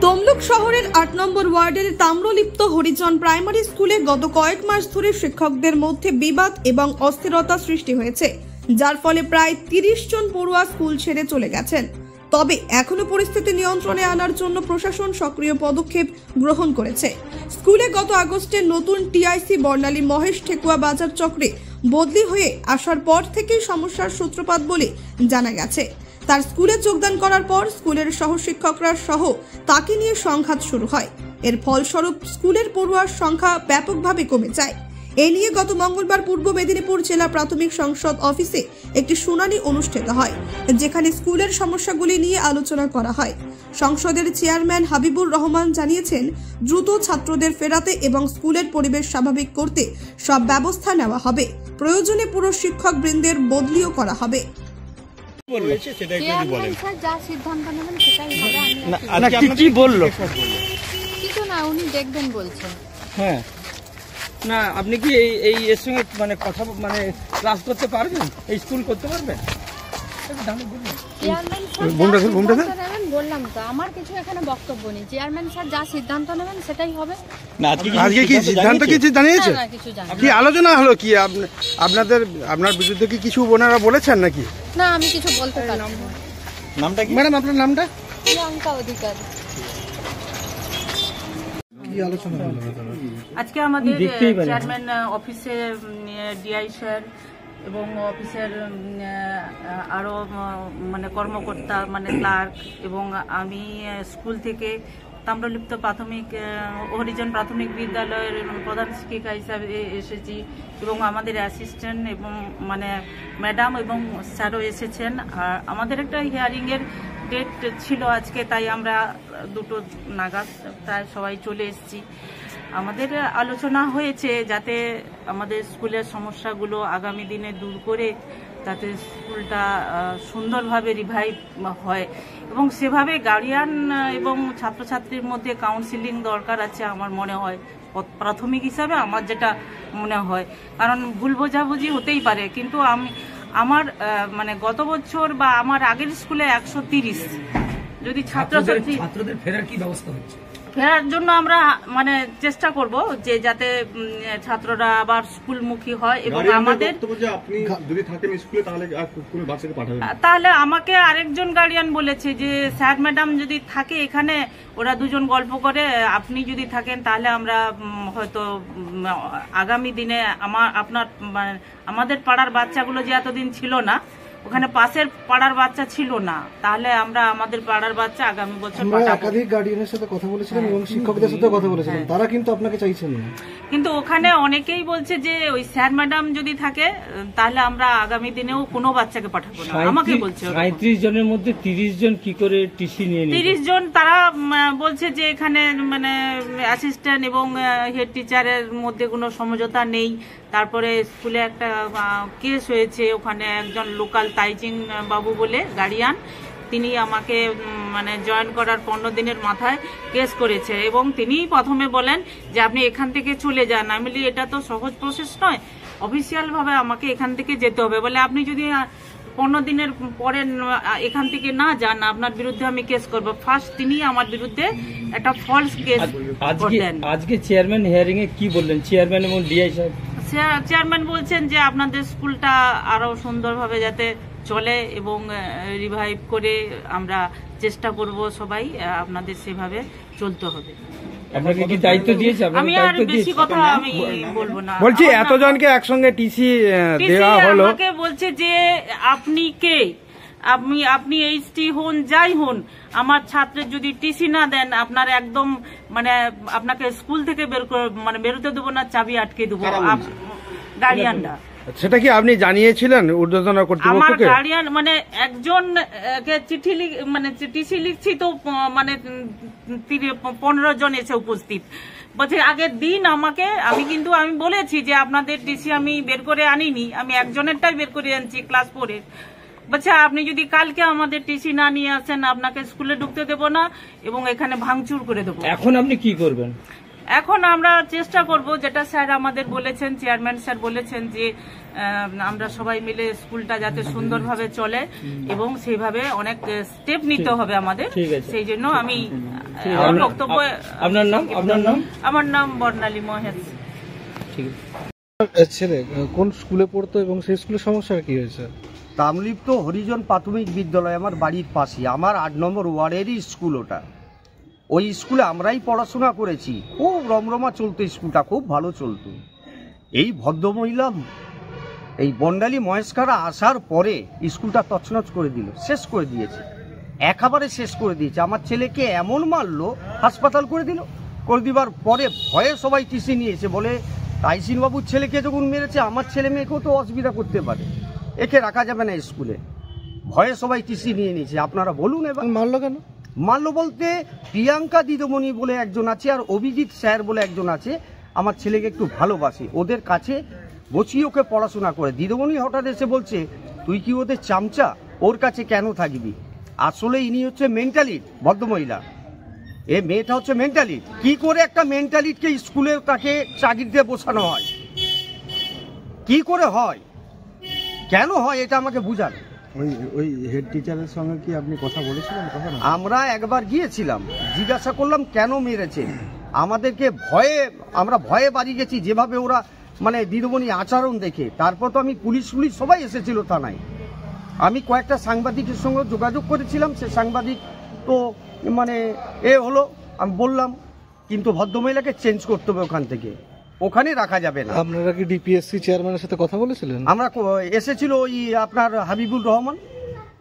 তমলুক শহরের ৮ নম্বর ওয়ার্ডের তাম্রলিপ্ত হরিজন প্রাইমারি স্কুলে গত কয়েক মাস ধরে শিক্ষকদের মধ্যে বিবাদ এবং অস্থিরতা সৃষ্টি হয়েছে, যার ফলে প্রায় ৩০ জন পড়ুয়া স্কুল ছেড়ে চলে গেছেন। তবে এখনো পরিস্থিতি নিয়ন্ত্রণে আনার জন্য প্রশাসন সক্রিয় পদক্ষেপ গ্রহণ করেছে। স্কুলে গত আগস্টে নতুন টিআইসি বর্ণালী মহেশ ঠেকুয়া বাজার চক্রে বদলি হয়ে আসার পর থেকেই সমস্যার সূত্রপাত বলে জানা গেছে। তার স্কুলে যোগদান করার পর স্কুলের সহশিক্ষকরা সহ তাকে নিয়ে সংঘাত শুরু হয়। এর ফলস্বরূপ স্কুলের পড়ুয়ার সংখ্যা ব্যাপকভাবে কমে যায়। এ নিয়ে গত মঙ্গলবার পূর্ব মেদিনীপুর জেলা প্রাথমিক সংসদ অফিসে একটি শুনানি অনুষ্ঠিত হয়, যেখানে স্কুলের সমস্যাগুলি নিয়ে আলোচনা করা হয়। সংসদের চেয়ারম্যান হাবিবুর রহমান জানিয়েছেন, দ্রুত ছাত্রদের ফেরাতে এবং স্কুলের পরিবেশ স্বাভাবিক করতে সব ব্যবস্থা নেওয়া হবে। প্রয়োজনে পুরো শিক্ষক বৃন্দের বদলিও করা হবে। কিছু না, উনি দেখবেন বলছেন। হ্যাঁ, না আপনি কি এই এর সঙ্গে মানে কথা মানে ক্লাস করতে পারবেন, এই স্কুল করতে পারবেন? বললাম তো, আমার কিছু এখানে বক্তব্য নেই। চেয়ারম্যান স্যার যা সিদ্ধান্ত নেবেন সেটাই হবে। আজকে কি সিদ্ধান্ত কিছু জানিয়েছে? কি আলোচনা হলো? কি আপনার বিরুদ্ধে কি কিছু ওনারা বলেছেন নাকি? না, আমি কিছু বলতে পারলাম না। নামটা কি ম্যাডাম? আপনার নামটা? প্রিয়াঙ্কা অধিকার। আজকে আমাদের চেয়ারম্যান অফিসে ডিআই স্যার এবং অফিসের আরও মানে কর্মকর্তা মানে ক্লার্ক এবং আমি স্কুল থেকে তাম্রলিপ্ত প্রাথমিক হরিজন প্রাথমিক বিদ্যালয়ের প্রধান শিক্ষিকা হিসাবে এসেছি এবং আমাদের অ্যাসিস্ট্যান্ট এবং মানে ম্যাডাম এবং স্যারও এসেছেন। আর আমাদের একটা হিয়ারিংয়ের ডেট ছিল আজকে, তাই আমরা 2টো নাগাদ প্রায় সবাই চলে এসেছি। আমাদের আলোচনা হয়েছে যাতে আমাদের স্কুলের সমস্যাগুলো আগামী দিনে দূর করে যাতে স্কুলটা সুন্দরভাবে রিভাইভ হয় এবং সেভাবে গার্ডিয়ান এবং ছাত্রছাত্রীর মধ্যে কাউন্সিলিং দরকার আছে আমার মনে হয়, প্রাথমিক হিসাবে আমার যেটা মনে হয়। কারণ ভুল বোঝাবুঝি হতেই পারে, কিন্তু আমার মানে গত বছর বা আমার আগের স্কুলে 130 যদি ছাত্রদের ফেরার কি ব্যবস্থা হচ্ছে? ফেরার জন্য আমরা মানে চেষ্টা করব যে যাতে ছাত্ররা আবার স্কুলমুখী হয় এবং আমাদের আপনি যদি থাকেন স্কুলে তাহলে আমাকে আরেকজন গার্ডিয়ান বলেছে যে স্যার ম্যাডাম যদি থাকে এখানে ওরা দুজন গল্প করে, আপনি যদি থাকেন তাহলে আমরা হয়তো আগামী দিনে আমাদের পাড়ার বাচ্চাগুলো যে এতদিন ছিল না, ওখানে পাশের পাড়ার বাচ্চা ছিল না, তাহলে আমরা আমাদের পাড়ার বাচ্চা আগামী বছর একাধিক গার্ডিয়ানের সাথে কথা বলেছিলাম এবং শিক্ষকদের সাথে কথা বলেছিলাম, তারা কিন্তু আপনাকে চাইছেন না। কিন্তু ওখানে অনেকেই বলছে যে ওই স্যার ম্যাডাম যদি থাকে তাহলে আমরা আগামী দিনেও কোনো বাচ্চাকে পাঠাবো না। আমাকে বলছে 35 জনের মধ্যে 30 জন কি করে টিসি নিয়ে 30 জন তারা বলছে যে এখানে মানে অ্যাসিস্ট্যান্ট এবং হেড টিচারের মধ্যে কোনো সমঝোতা নেই। তারপরে স্কুলে একটা কেস হয়েছে, ওখানে একজন লোকাল তাইচিং বাবু বলে গার্ডিয়ান, তিনি আমাকে মানে জয়েন করার 15 দিনের মাথায় কেস করেছে এবং তিনি প্রথমে বলেন যে আপনি এখান থেকে চলে যান। আমি বলি এটা তো সহজ প্রসেস নয়, অফিসিয়াল ভাবে আমাকে এখান থেকে যেতে হবে। বলে আপনি যদি 15 দিনের পরে এখান থেকে না যান আপনার বিরুদ্ধে আমি কেস করব। ফার্স্ট তিনি আমার বিরুদ্ধে একটা ফলস কেস করলেন। আজকে চেয়ারম্যান হিয়ারিং এ কি বললেন চেয়ারম্যান এবং ডিআই সাহেব? চেয়ারম্যান বলছেন যে আপনাদের স্কুলটা আরো সুন্দরভাবে যাতে চলে এবং রিভাইভ করে আমরা চেষ্টা করব সবাই, আপনাদের সেভাবে চলতে হবে। আপনাকে কি দায়িত্ব দিয়েছে? আমি আর বেশি কথা আমি বলবো না। বলছি এতজনকে একসঙ্গে টিসি দেওয়া হলো, আমাকে বলছে যে আপনি কে, আপনি এইচটি হন যাই হন, আমার ছাত্রের যদি টিসি না দেন আপনার একদম মানে আপনাকে স্কুল থেকে বেরোতে দেবো না, চাবি আটকে দেবো গার্ডিয়ানরা। সেটা কি আপনি জানিয়েছিলেন ঊর্ধ্বতন কর্তৃপক্ষকে? আমার গার্ডিয়ান মানে একজন চিঠি মানে টিসি লিখছি তো মানে 15 জন এসে উপস্থিত। বলছে আগের দিন আমাকে আমি বলেছি যে আপনাদের টিসি আমি বের করে আনিনি, আমি একজনেরটাই বের করে আনছি ক্লাস 4-এর। বলছে আপনি যদি কালকে আমাদের টিসি না নিয়ে আসেন আপনাকে স্কুলে ঢুকতে দেবো না এবং এখানে ভাঙচুর করে দেবো। এখন আপনি কি করবেন? এখন আমরা চেষ্টা করব যেটা স্যার আমাদের বলেছেন, চেয়ারম্যান স্যার বলেছেন যে আমরা সবাই মিলে স্কুলটা যাতে সুন্দরভাবে চলে এবং সেইভাবে অনেক স্টেপ নিতে হবে আমাদের। সেই জন্য আমি আমার বক্তব্য আপনার নাম? আমার নাম বর্ণালী মহেশ। ঠিক আছে। ছেলে কোন স্কুলে পড়তো এবং সেই স্কুলের সমস্যা কি হয়েছে? তামলিপ্ত হরিজন প্রাথমিক বিদ্যালয় আমার বাড়ির পাশে, আমার 8 নম্বর ওয়ার্ডেরই স্কুল ওটা। ওই স্কুলে আমরাই পড়াশোনা করেছি, খুব রমরমা চলতো স্কুলটা, খুব ভালো চলতো। এই ভদ্রমহিলা এই বন্ডালী মহেশখাড়া আসার পরে স্কুলটা তছনছ করে দিল, শেষ করে দিয়েছে, একেবারে শেষ করে দিয়েছে। আমার ছেলেকে এমন মারলো, হাসপাতাল করে দিল। করে দিবার পরে ভয়ে সবাই টিসি নিয়েছে, বলে তাইসিন বাবুর ছেলেকে যখন মেরেছে আমার ছেলে মেয়েকেও তো অসুবিধা করতে পারে, একে রাখা যাবে না স্কুলে। ভয়ে সবাই টিসি নিয়ে নিয়েছে। আপনারা বলুন এবার মারলো কেন? মারলো বলতে প্রিয়াঙ্কা দিদিমণি বলে একজন আছে আর অভিজিৎ স্যার বলে একজন আছে, আমার ছেলেকে একটু ভালোবাসে, ওদের কাছে বসিয়ে ওকে পড়াশোনা করে। দিদিমণি হঠাৎ এসে বলছে, তুই কি ওদের চামচা, ওর কাছে কেন থাকবি? আসলে ইনি হচ্ছে মেন্টালিট ভদ্রমহিলা, এ মেয়েটা হচ্ছে মেন্টালিট। কি করে একটা মেন্টালিটকে স্কুলে তাকে চাকরিতে বসানো হয়, কি করে হয়, কেন হয়, এটা আমাকে বুঝান। ওই হেড টিচারের সঙ্গে কি আপনি কথা বলেছিলেন কখনো? আমরা একবার গিয়েছিলাম, জিজ্ঞাসা করলাম কেন মেরেছে, আমাদেরকে ভয়ে, আমরা ভয়ে বাড়ি গেছি যেভাবে ওরা মানে দিদিমণি আচরণ দেখে। তারপর তো আমি পুলিশ সবাই এসেছিল থানায়। আমি কয়েকটা সাংবাদিকের সঙ্গে যোগাযোগ করেছিলাম, সে সাংবাদিক তো মানে হলো, আমি বললাম কিন্তু ভদ্রমহিলাকে চেঞ্জ করতে হবে ওখান থেকে, ওখানে রাখা যাবে না। আপনারা কি ডিপিএসসি চেয়ারম্যানের সাথে কথা বলেছিলেন? আমরা এসেছিল ওই আপনার হাবিবুল রহমান,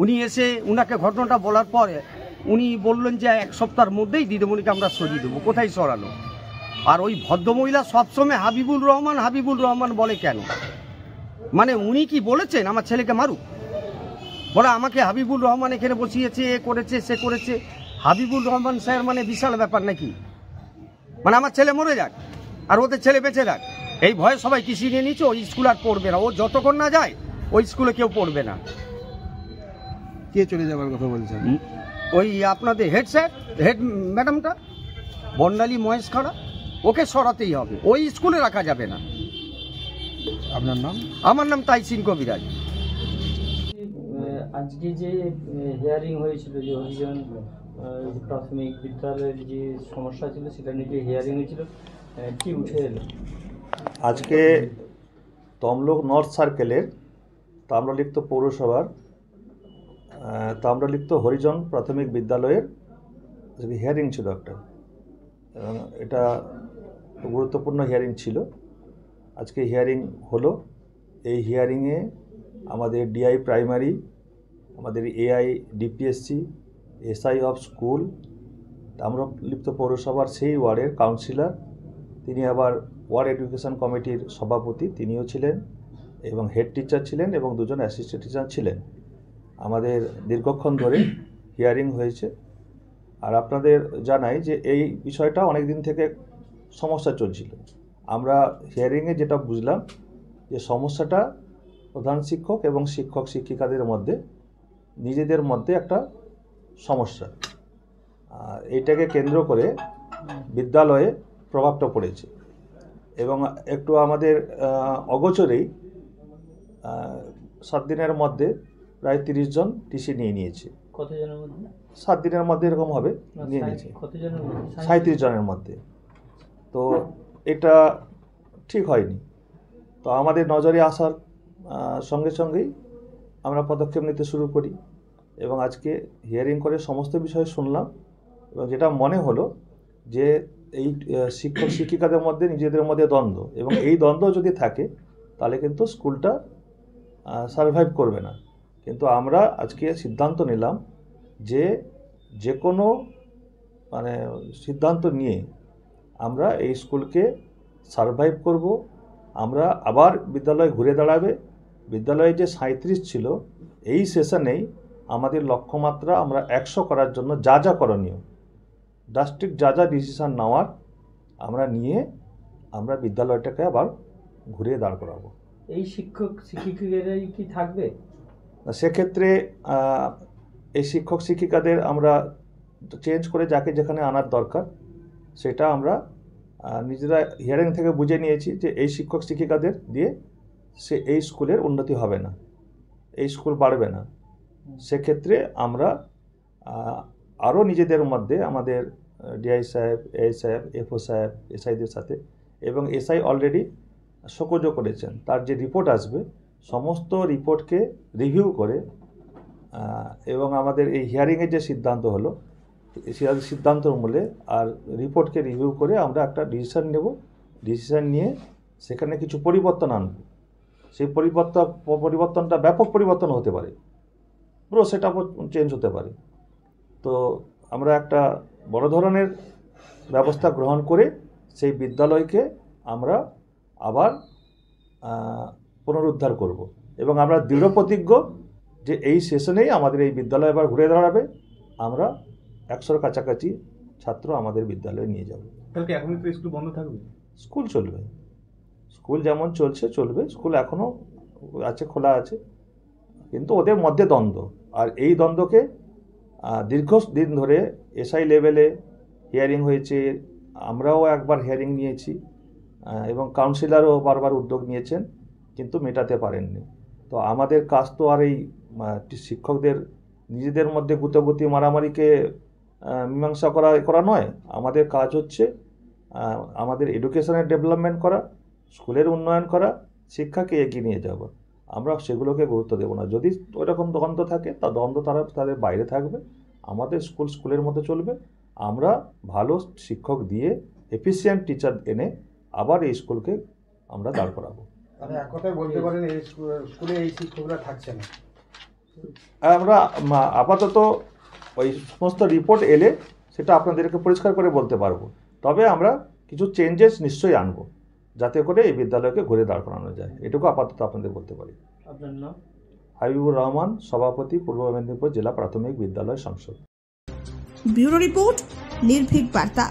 উনি এসে উনাকে ঘটনাটা বলার পরে উনি বললেন যে 1 সপ্তাহের মধ্যেই দিদিমণিকে আমরা সরিয়ে দেবো। কোথায় সরানো? আর ওই ভদ্রমহিলা সবসময় হাবিবুল রহমান বলে কেন? মানে উনি কি বলেছেন আমার ছেলেকে মারুক? বলে আমাকে হাবিবুল রহমান এখানে বসিয়েছে, এ করেছে, সে করেছে। হাবিবুল রহমান স্যার মানে বিশাল ব্যাপার নাকি? মানে আমার ছেলে মরে যাক আর ওদের ছেলে বেঁচে যাক, এই ভয়ে সবাই কৃষি নিয়ে নিচ্ছে। ওই স্কুল আর পড়বে না, ও যতক্ষণ না যায় ওই স্কুলে কেউ পড়বে না। কে চলে যাবার কথা বলছেন? ওই আপনাদের হেড স্যার, হেড ম্যাডামটা বর্ণালী মহেশখাড়া, ওকে সরাতেই হবে, ওই স্কুলে রাখা যাবে না। আপনার নাম? আমার নাম তাইসিন কবিরাজ। আজকে যে হিয়ারিং হয়েছিল, যে হরিজন প্রাথমিক বিদ্যালয়ের যে সমস্যা ছিল সেটা নিয়ে যে হিয়ারিং হয়েছিল, কি উঠে এলো? আজকে তমলুক নর্থ সার্কেলের তাম্রলিপ্ত পৌরসভার তাম্রলিপ্ত হরিজন প্রাথমিক বিদ্যালয়ের হিয়ারিং ছিল একটা, এবং এটা গুরুত্বপূর্ণ হিয়ারিং ছিল। আজকে হিয়ারিং হলো। এই হিয়ারিংয়ে আমাদের ডিআই প্রাইমারি, আমাদের AI DPSC, SI of school, Tamralipta পৌরসভার সেই ওয়ার্ডের কাউন্সিলর, তিনি আবার ওয়ার্ড এডুকেশন কমিটির সভাপতি, তিনিও ছিলেন, এবং হেড টিচার ছিলেন এবং 2 জন অ্যাসিস্ট্যান্ট টিচার ছিলেন। আমাদের দীর্ঘক্ষণ ধরে হিয়ারিং হয়েছে। আর আপনাদের জানাই যে এই বিষয়টা অনেক দিন থেকে সমস্যা চলছিল। আমরা হিয়ারিংয়ে যেটা বুঝলাম যে সমস্যাটা প্রধান শিক্ষক এবং শিক্ষক শিক্ষিকাদের মধ্যে নিজেদের মধ্যে একটা সমস্যা, এইটাকে কেন্দ্র করে বিদ্যালয়ে প্রভাবটা পড়েছে। এবং একটু আমাদের অগোচরেই 7 দিনের মধ্যে প্রায় 30 জন টিসি নিয়ে নিয়েছে। কতজনের মধ্যে? 7 দিনের মধ্যে এরকম হবে, নিয়ে নিয়েছে কতজনের মধ্যে? 37 জনের মধ্যে। তো এটা ঠিক হয়নি। তো আমাদের নজরে আসার সঙ্গে সঙ্গেই আমরা পদক্ষেপ নিতে শুরু করি, এবং আজকে হিয়ারিং করে সমস্ত বিষয় শুনলাম, এবং যেটা মনে হলো যে এই শিক্ষক শিক্ষিকাদের মধ্যে নিজেদের মধ্যে দ্বন্দ্ব, এবং এই দ্বন্দ্ব যদি থাকে তাহলে কিন্তু স্কুলটা সারভাইভ করবে না। কিন্তু আমরা আজকে সিদ্ধান্ত নিলাম যে কোনো মানে সিদ্ধান্ত নিয়ে আমরা এই স্কুলকে সারভাইভ করব। আমরা আবার বিদ্যালয় ঘুরে দাঁড়াবে। বিদ্যালয়ে যে 37 ছিল, এই সেশনেই আমাদের লক্ষ্যমাত্রা আমরা 100 করার জন্য যা যা করণীয়, ডিস্ট্রিক্ট যা ডিসিশন নেওয়ার আমরা নিয়ে আমরা বিদ্যালয়টাকে আবার ঘুরে দাঁড় করাবো। এই শিক্ষক শিক্ষিকারাই কি থাকবে? সেক্ষেত্রে এই শিক্ষক শিক্ষিকাদের আমরা চেঞ্জ করে যাকে যেখানে আনার দরকার সেটা আমরা নিজেরা হিয়ারিং থেকে বুঝে নিয়েছি যে এই শিক্ষক শিক্ষিকাদের দিয়ে এই স্কুলের উন্নতি হবে না, এই স্কুল বাড়বে না। সেক্ষেত্রে আমরা আরও নিজেদের মধ্যে আমাদের ডিআই সাহেব, এআই সাহেব, এফও সাহেব, এসআইদের সাথে, এবং এসআই অলরেডি শোকজও করেছেন। তার যে রিপোর্ট আসবে সমস্ত রিপোর্টকে রিভিউ করে এবং আমাদের এই হিয়ারিংয়ের যে সিদ্ধান্ত হলো সেই সিদ্ধান্তর মূলে আর রিপোর্টকে রিভিউ করে আমরা একটা ডিসিশন নেব। ডিসিশন নিয়ে সেখানে কিছু পরিবর্তন আনব। সেই পরিবর্তনটা ব্যাপক পরিবর্তন হতে পারে, পুরো সেট আপও চেঞ্জ হতে পারে। তো আমরা একটা বড় ধরনের ব্যবস্থা গ্রহণ করে সেই বিদ্যালয়কে আমরা আবার পুনরুদ্ধার করব এবং আমরা দৃঢ় প্রতিজ্ঞ যে এই সেশনেই আমাদের এই বিদ্যালয় আবার ঘুরে দাঁড়াবে। আমরা 100-র কাছাকাছি ছাত্র আমাদের বিদ্যালয়ে নিয়ে যাব। তাহলে এখন তো স্কুল বন্ধ থাকবে? স্কুল চলবে, স্কুল যেমন চলছে চলবে। স্কুল এখনও আছে, খোলা আছে, কিন্তু ওদের মধ্যে দ্বন্দ্ব। আর এই দ্বন্দ্বকে দীর্ঘদিন ধরে এসআই লেভেলে হিয়ারিং হয়েছে, আমরাও একবার হিয়ারিং নিয়েছি এবং কাউন্সিলরও বারবার উদ্যোগ নিয়েছেন, কিন্তু মেটাতে পারেননি। তো আমাদের কাজ তো আর এই শিক্ষকদের নিজেদের মধ্যে গুতোগুতি মারামারিকে মীমাংসা করা নয়। আমাদের কাজ হচ্ছে আমাদের এডুকেশনের ডেভেলপমেন্ট করা, স্কুলের উন্নয়ন করা, শিক্ষাকে এগিয়ে নিয়ে যাওয়া। আমরা সেগুলোকে গুরুত্ব দেব না। যদি ওইরকম দ্বন্দ্ব থাকে তা দ্বন্দ্ব তাদের বাইরে থাকবে। আমাদের স্কুলের মতো চলবে। আমরা ভালো শিক্ষক দিয়ে এফিসিয়েন্ট টিচার এনে আবার এই স্কুলকে আমরা দাঁড় করাবো। এক কথায় বলতে পারেন এই স্কুলে এই শিক্ষকরা থাকছে না। আমরা আপাতত ওই সমস্ত রিপোর্ট এলে সেটা আপনাদেরকে পরিষ্কার করে বলতে পারবো। তবে আমরা কিছু চেঞ্জেস নিশ্চয়ই আনবো যাতে করে এই বিদ্যালয়কে ঘুরে দাঁড় করানো যায়। এটুকু আপাতত আপনাদের বলতে পারি। আপনার নাম? হাবিবুর রহমান, সভাপতি, পূর্ব মেদিনীপুর জেলা প্রাথমিক বিদ্যালয় সংসদ। ব্যুরো রিপোর্ট, নির্ভীক বার্তা।